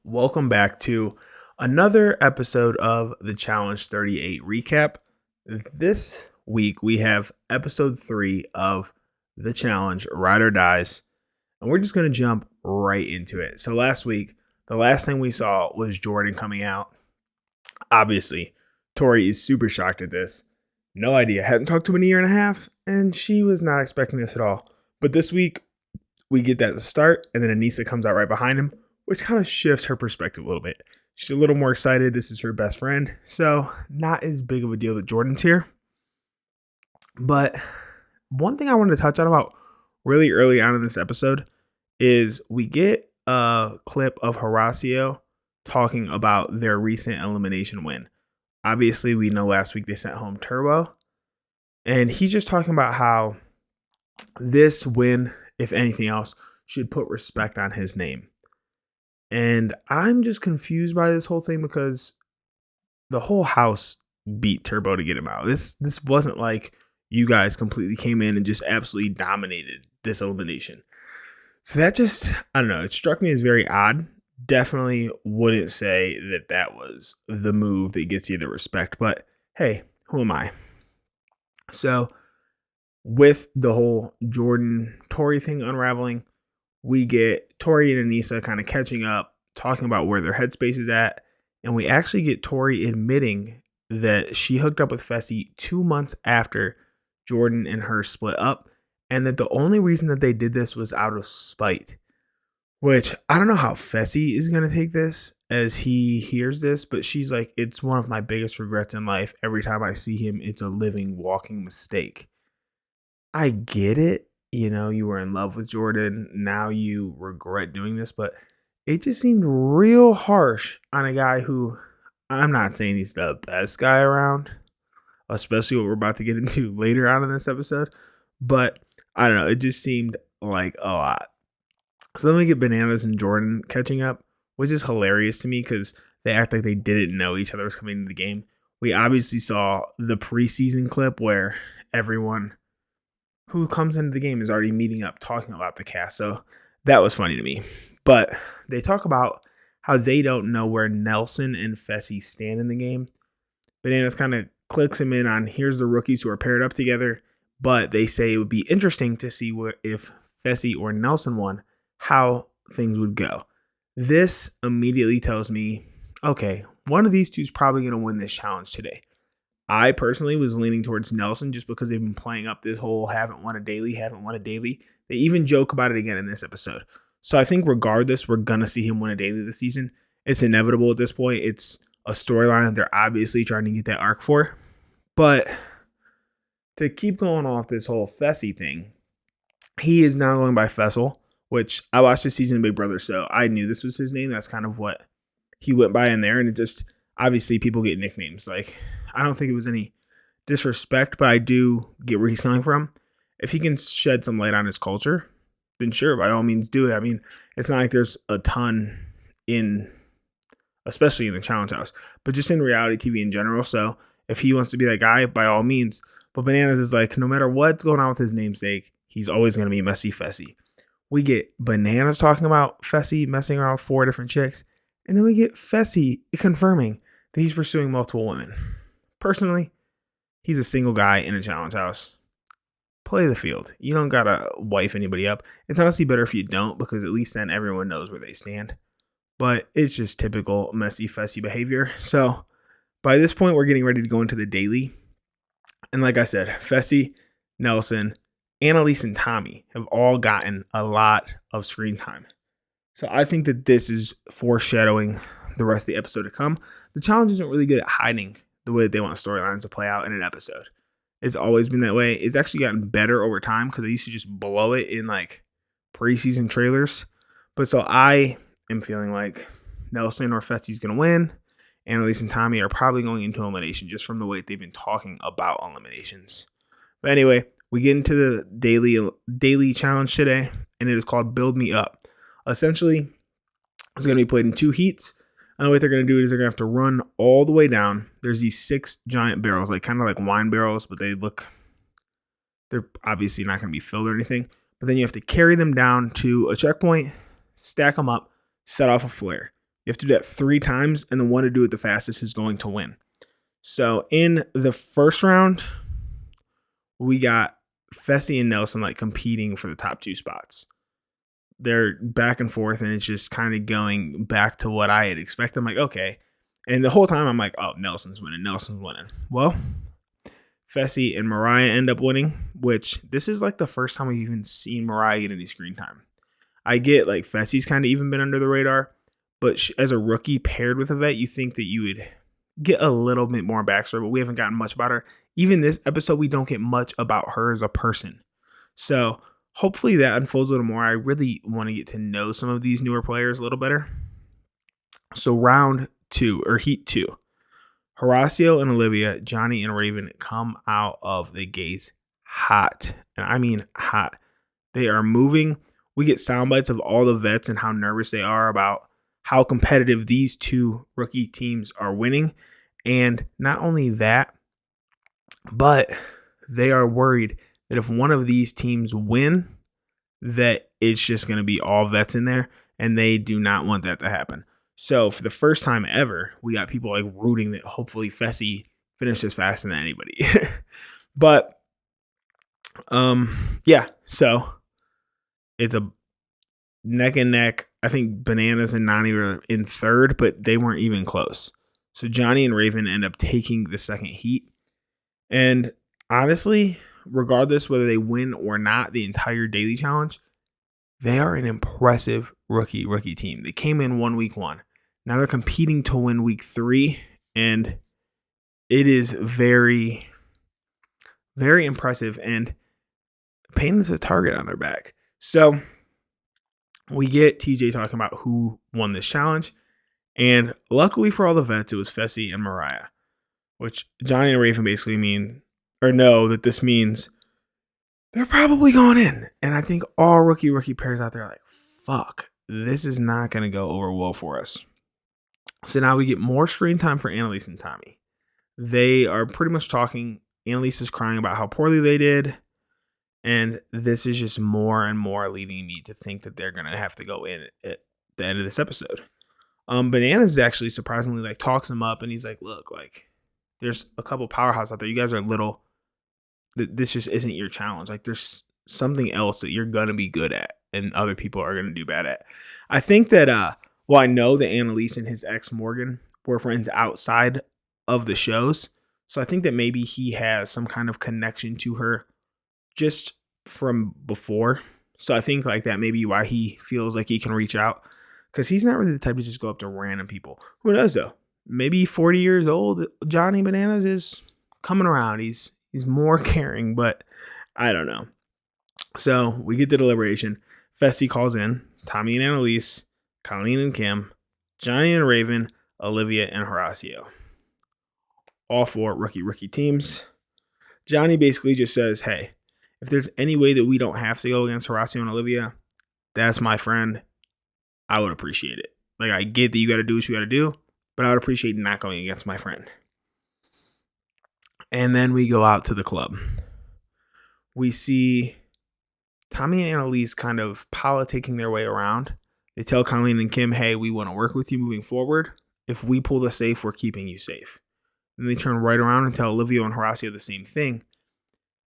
Welcome back to another episode of the Challenge 38 recap. This week we have episode 3 of the challenge, Ride or Dies, and we're just going to jump right into it. So last week, the last thing we saw was Jordan coming out. Obviously, Tori is super shocked at this. No idea. Hadn't talked to him in a year and a half, and she was not expecting this at all. But this week, we get that to start, and then Anissa comes out right behind him, which kind of shifts her perspective a little bit. She's a little more excited. This is her best friend, so not as big of a deal that Jordan's here. But one thing I wanted to touch on about really early on in this episode is we get a clip of Horacio talking about their recent elimination win. Obviously, we know last week they sent home Turbo, and he's just talking about how this win, if anything else, should put respect on his name. And I'm just confused by this whole thing because the whole house beat Turbo to get him out. This wasn't like you guys completely came in and just absolutely dominated this elimination. So that just, I don't know, it struck me as very odd. Definitely wouldn't say that that was the move that gets you the respect, but hey, who am I? So with the whole Jordan Tori thing unraveling, we get Tori and Anissa kind of catching up, talking about where their headspace is at, and we actually get Tori admitting that she hooked up with Fessy 2 months after Jordan and her split up, and that the only reason that they did this was out of spite. Which, I don't know how Fessy is going to take this as he hears this, but she's like, it's one of my biggest regrets in life. Every time I see him, it's a living, walking mistake. I get it. You know, you were in love with Jordan. Now you regret doing this, but it just seemed real harsh on a guy who, I'm not saying he's the best guy around, especially what we're about to get into later on in this episode. But I don't know. It just seemed like a lot. So then we get Bananas and Jordan catching up, which is hilarious to me because they act like they didn't know each other was coming into the game. We obviously saw the preseason clip where everyone who comes into the game is already meeting up, talking about the cast. So that was funny to me. But they talk about how they don't know where Nelson and Fessy stand in the game. Bananas kind of clicks him in on here's the rookies who are paired up together, but they say it would be interesting to see if Fessy or Nelson won, how things would go. This immediately tells me, okay, one of these two is probably going to win this challenge today. I personally was leaning towards Nelson just because they've been playing up this whole haven't won a daily. They even joke about it again in this episode. So I think regardless, we're going to see him win a daily this season. It's inevitable at this point. It's a storyline that they're obviously trying to get that arc for. But to keep going off this whole Fessy thing, he is now going by Fessel, which I watched this season of Big Brother, so I knew this was his name. That's kind of what he went by in there. And it just, obviously people get nicknames. Like, I don't think it was any disrespect, but I do get where he's coming from. If he can shed some light on his culture, then sure, by all means do it. I mean, it's not like there's a ton in, especially in the challenge house, but just in reality TV in general. So if he wants to be that guy, by all means. But Bananas is like, no matter what's going on with his namesake, he's always going to be Messy Fessy. We get Bananas talking about Fessy messing around with 4 different chicks. And then we get Fessy confirming that he's pursuing multiple women. Personally, he's a single guy in a challenge house. Play the field. You don't got to wife anybody up. It's honestly better if you don't, because at least then everyone knows where they stand. But it's just typical Messy Fessy behavior. So by this point, we're getting ready to go into the daily. And like I said, Fessy, Nelson, Annalise, and Tommy have all gotten a lot of screen time. So I think that this is foreshadowing the rest of the episode to come. The challenge isn't really good at hiding the way that they want storylines to play out in an episode. It's always been that way. It's actually gotten better over time because they used to just blow it in like preseason trailers. But so I am feeling like Nelson or Fessy's going to win. Annalise and Tommy are probably going into elimination just from the way they've been talking about eliminations. But anyway, we get into the daily challenge today, and it is called Build Me Up. Essentially, it's going to be played in 2 heats. And what they're going to do is they're going to have to run all the way down. There's these 6 giant barrels, like kind of like wine barrels, but they're obviously not going to be filled or anything. But then you have to carry them down to a checkpoint, stack them up, set off a flare. You have to do that 3 times, and the one to do it the fastest is going to win. So in the first round, we got Fessy and Nelson like competing for the top 2 spots. They're back and forth, and it's just kind of going back to what I had expected. I'm like, okay. And the whole time I'm like, oh, Nelson's winning. Well, Fessy and Mariah end up winning, which this is like the first time we've even seen Mariah get any screen time. I get like Fessy's kind of even been under the radar, but as a rookie paired with a vet, you think that you would get a little bit more backstory, but we haven't gotten much about her. Even this episode, we don't get much about her as a person. So hopefully that unfolds a little more. I really want to get to know some of these newer players a little better. So round 2 or heat 2, Horacio and Olivia, Johnny and Raven come out of the gates hot. And I mean hot. They are moving. We get sound bites of all the vets and how nervous they are about how competitive these 2 rookie teams are winning. And not only that, but they are worried that if one of these teams win, that it's just going to be all vets in there, and they do not want that to happen. So for the first time ever, we got people like rooting that hopefully Fessy finishes faster than anybody. But yeah, so it's a neck and neck. I think Bananas and Nani were in third, but they weren't even close. So Johnny and Raven end up taking the second heat. And honestly, regardless whether they win or not the entire daily challenge, they are an impressive rookie team. They came in week 1. Now they're competing to win week 3, and it is very, very impressive and paints a target on their back. So we get TJ talking about who won this challenge, and luckily for all the vets, it was Fessy and Mariah, which Johnny and Raven basically know that this means they're probably going in. And I think all rookie pairs out there are like, fuck, this is not going to go over well for us. So now we get more screen time for Annalise and Tommy. They are pretty much talking. Annalise is crying about how poorly they did. And this is just more and more leading me to think that they're going to have to go in at the end of this episode. Bananas actually surprisingly like talks him up, and he's like, look, like there's a couple powerhouses out there. You guys are little. This just isn't your challenge. Like there's something else that you're going to be good at and other people are going to do bad at. I think that, I know that Annalise and his ex Morgan were friends outside of the shows. So I think that maybe he has some kind of connection to her just from before. So I think like that may be why he feels like he can reach out, because he's not really the type to just go up to random people. Who knows though? Maybe 40 years old Johnny Bananas is coming around. He's more caring, but I don't know. So we get the deliberation. Fessy calls in Tommy and Annalise, Colleen and Kim, Johnny and Raven, Olivia and Horacio. All 4 rookie teams. Johnny basically just says, hey, if there's any way that we don't have to go against Horacio and Olivia, that's my friend. I would appreciate it. Like, I get that you got to do what you got to do, but I would appreciate not going against my friend. And then we go out to the club. We see Tommy and Annalise kind of politicking their way around. They tell Colleen and Kim, hey, we want to work with you moving forward. If we pull the safe, we're keeping you safe. And they turn right around and tell Olivia and Horacio the same thing.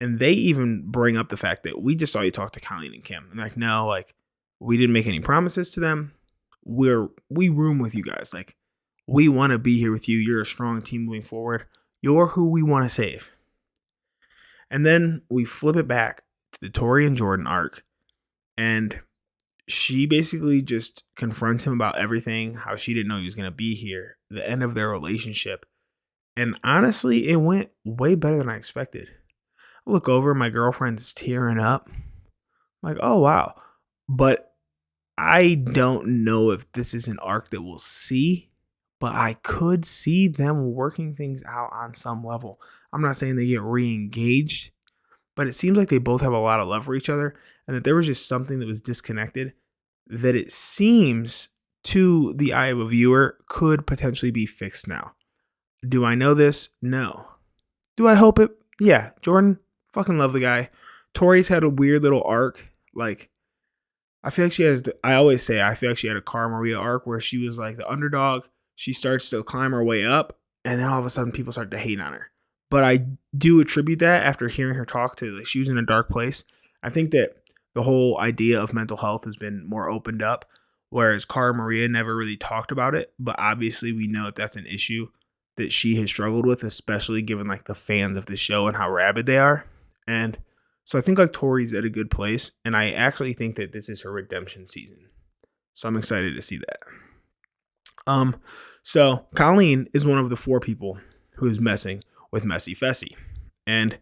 And they even bring up the fact that we just saw you talk to Colleen and Kim. And like, no, like, we didn't make any promises to them. We room with you guys. Like, we want to be here with you. You're a strong team moving forward. You're who we want to save. And then we flip it back to the Tori and Jordan arc. And she basically just confronts him about everything, how she didn't know he was going to be here, the end of their relationship. And honestly, it went way better than I expected. I look over, my girlfriend's tearing up. I'm like, oh, wow. But I don't know if this is an arc that we'll see, but I could see them working things out on some level. I'm not saying they get re-engaged, but it seems like they both have a lot of love for each other, and that there was just something that was disconnected that it seems to the eye of a viewer could potentially be fixed now. Do I know this? No. Do I hope it? Yeah. Jordan, fucking love the guy. Tori's had a weird little arc. Like, I feel like I always say, I feel like she had a Cara Maria arc where she was like the underdog. She starts to climb her way up, and then all of a sudden people start to hate on her. But I do attribute that after hearing her talk to, like, she was in a dark place. I think that the whole idea of mental health has been more opened up, whereas Cara Maria never really talked about it. But obviously we know that that's an issue that she has struggled with, especially given like the fans of the show and how rabid they are. And so I think like Tori's at a good place, and I actually think that this is her redemption season. So I'm excited to see that. So Colleen is one of the 4 people who is messing with Messy Fessy. And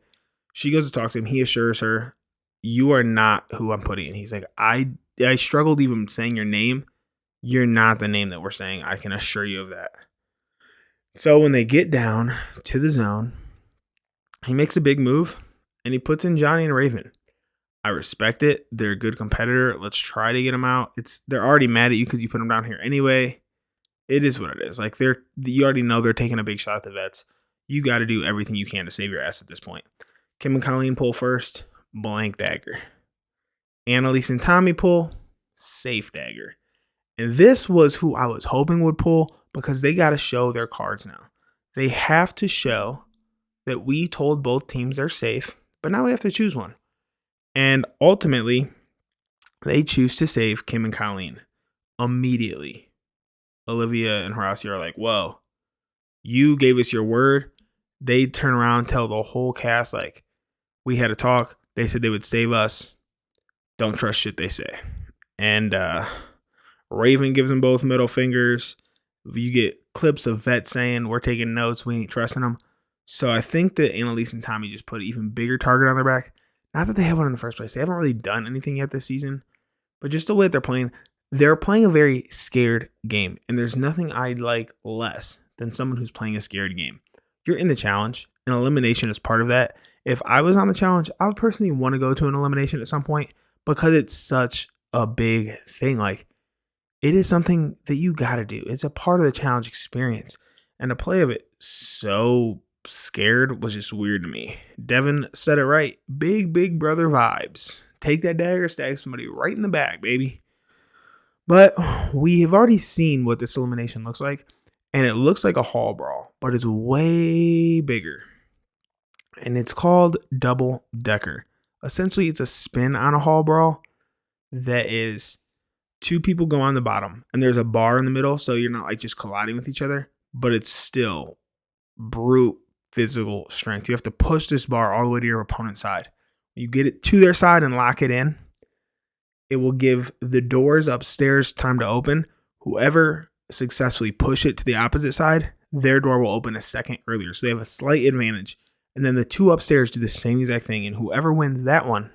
she goes to talk to him. He assures her, "You are not who I'm putting in." He's like, I struggled even saying your name. You're not the name that we're saying. I can assure you of that. So when they get down to the zone, he makes a big move and he puts in Johnny and Raven. I respect it. They're a good competitor. Let's try to get them out. They're already mad at you because you put them down here anyway. It is what it is. Like, you already know they're taking a big shot at the vets. You got to do everything you can to save your ass at this point. Kim and Colleen pull first, blank dagger. Annalise and Tommy pull, safe dagger. And this was who I was hoping would pull, because they got to show their cards now. They have to show that we told both teams they're safe, but now we have to choose one. And ultimately, they choose to save Kim and Colleen immediately. Olivia and Horacio are like, "Whoa, you gave us your word." They turn around, tell the whole cast, like, "We had a talk. They said they would save us. Don't trust shit they say." And Raven gives them both middle fingers. You get clips of Vet saying, "We're taking notes. We ain't trusting them." So I think that Annalise and Tommy just put an even bigger target on their back. Not that they have one in the first place. They haven't really done anything yet this season. But just the way they're playing a very scared game. And there's nothing I like less than someone who's playing a scared game. You're in the challenge, and elimination is part of that. If I was on the challenge, I would personally want to go to an elimination at some point, because it's such a big thing. Like, it is something that you got to do. It's a part of the challenge experience. And to play of it so scared was just weird to me. Devin said it right. Big brother vibes. Take that dagger, stab somebody right in the back, baby. But we have already seen what this elimination looks like. And it looks like a hall brawl, but it's way bigger. And it's called Double Decker. Essentially, it's a spin on a hall brawl that is 2 people go on the bottom, and there's a bar in the middle, so you're not like just colliding with each other, but it's still brute physical strength. You have to push this bar all the way to your opponent's side. You get it to their side and lock it in. It will give the doors upstairs time to open. Whoever successfully push it to the opposite side, their door will open a second earlier. So they have a slight advantage. And then the 2 upstairs do the same exact thing. And whoever wins that one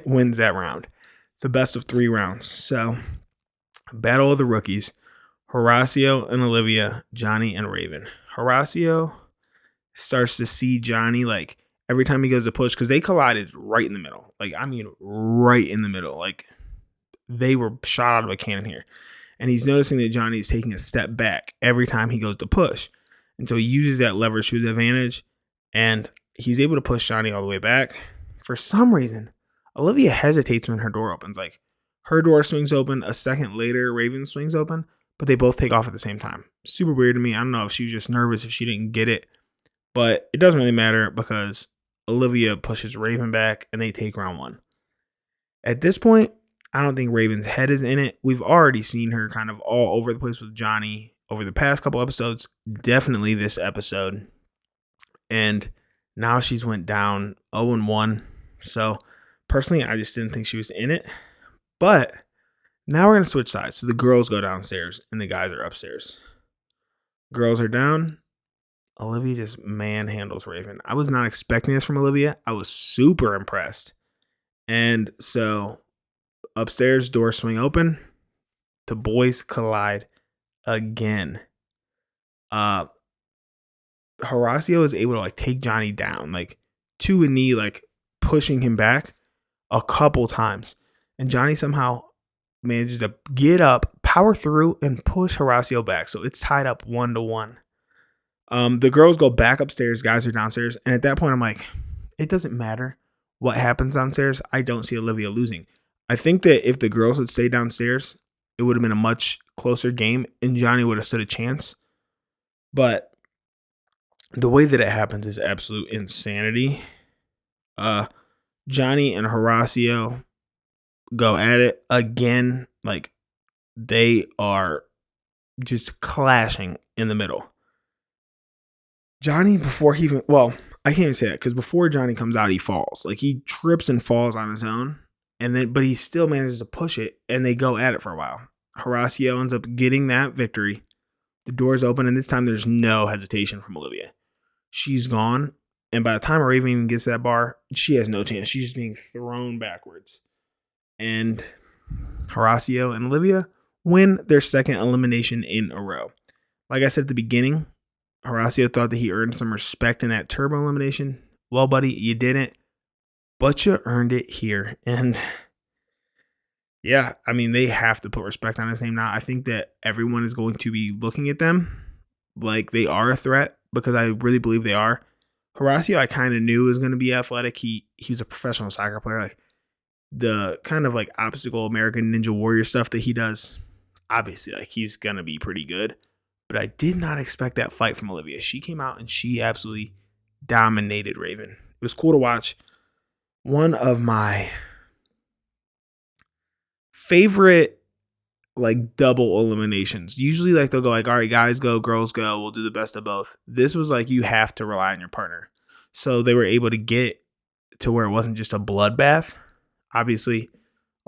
wins that round. It's a best of 3 rounds. So, battle of the rookies. Horacio and Olivia, Johnny and Raven. Horacio starts to see Johnny, like, every time he goes to push, because they collided right in the middle. Like, I mean, right in the middle. Like, they were shot out of a cannon here. And he's noticing that Johnny is taking a step back every time he goes to push. And so he uses that leverage to his advantage, and he's able to push Johnny all the way back. For some reason, Olivia hesitates when her door opens. Like, her door swings open. A second later, Raven swings open, but they both take off at the same time. Super weird to me. I don't know if she was just nervous, if she didn't get it, but it doesn't really matter because Olivia pushes Raven back and they take round 1. At this point, I don't think Raven's head is in it. We've already seen her kind of all over the place with Johnny over the past couple episodes, definitely this episode. And now she's went down 0-1. So personally, I just didn't think she was in it. But now we're going to switch sides. So the girls go downstairs and the guys are upstairs. Girls are down. Olivia just manhandles Raven. I was not expecting this from Olivia. I was super impressed. And so upstairs, doors swing open. The boys collide again. Horacio is able to like take Johnny down, like to a knee, like pushing him back a couple times. And Johnny somehow manages to get up, power through, and push Horacio back. So it's tied up 1-1. The girls go back upstairs, guys are downstairs. And at that point, I'm like, it doesn't matter what happens downstairs. I don't see Olivia losing. I think that if the girls had stayed downstairs, it would have been a much closer game and Johnny would have stood a chance. But the way that it happens is absolute insanity. Johnny and Horacio go at it again. Like, they are just clashing in the middle. Johnny, before he even, well, I can't even say that because before Johnny comes out, he falls. Like, he trips and falls on his own. But he still manages to push it and they go at it for a while. Horacio ends up getting that victory. The doors open and this time there's no hesitation from Olivia. She's gone. And by the time Raven even gets to that bar, she has no chance. She's just being thrown backwards. And Horacio and Olivia win their second elimination in a row. Like I said at the beginning, Horacio thought that he earned some respect in that turbo elimination. Well, buddy, you didn't, but you earned it here. And yeah, I mean, they have to put respect on his name now. I think that everyone is going to be looking at them like they are a threat because I really believe they are. Horacio, I kind of knew was going to be athletic. He was a professional soccer player. Like, the kind of like obstacle American Ninja Warrior stuff that he does, obviously, like, he's going to be pretty good. But I did not expect that fight from Olivia. She came out and she absolutely dominated Raven. It was cool to watch. One of my favorite, like, double eliminations. Usually, like, they'll go like, all right, guys go, girls go. We'll do the best of both. This was like, you have to rely on your partner. So they were able to get to where it wasn't just a bloodbath. Obviously,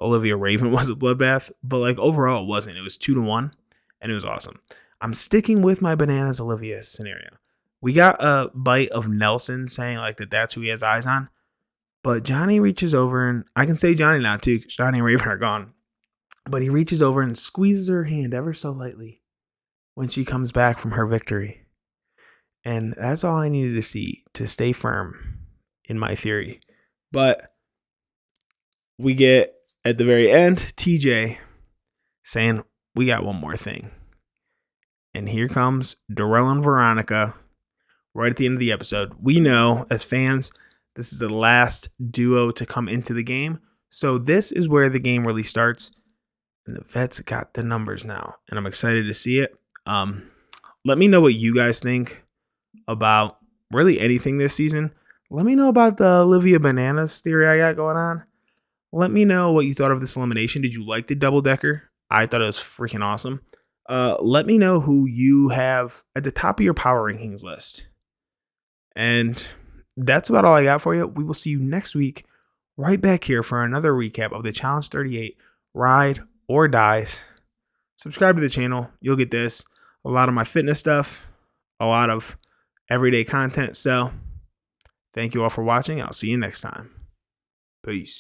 Olivia Raven was a bloodbath, but like overall it wasn't. It was 2-1 and it was awesome. I'm sticking with my bananas Olivia scenario. We got a bite of Nelson saying like that's who he has eyes on. But Johnny reaches over, and I can say Johnny now too, because Johnny and Raven are gone. But he reaches over and squeezes her hand ever so lightly when she comes back from her victory. And that's all I needed to see to stay firm in my theory. But we get at the very end, TJ saying, we got one more thing. And here comes Darrell and Veronica right at the end of the episode. We know as fans, this is the last duo to come into the game. So this is where the game really starts. And the vets got the numbers now. And I'm excited to see it. Let me know what you guys think about really anything this season. Let me know about the Olivia Bananas theory I got going on. Let me know what you thought of this elimination. Did you like the double decker? I thought it was freaking awesome. Let me know who you have at the top of your power rankings list. And that's about all I got for you. We will see you next week right back here for another recap of the Challenge 38 Ride or Dies. Subscribe to the channel. You'll get this. A lot of my fitness stuff. A lot of everyday content. So thank you all for watching. I'll see you next time. Peace.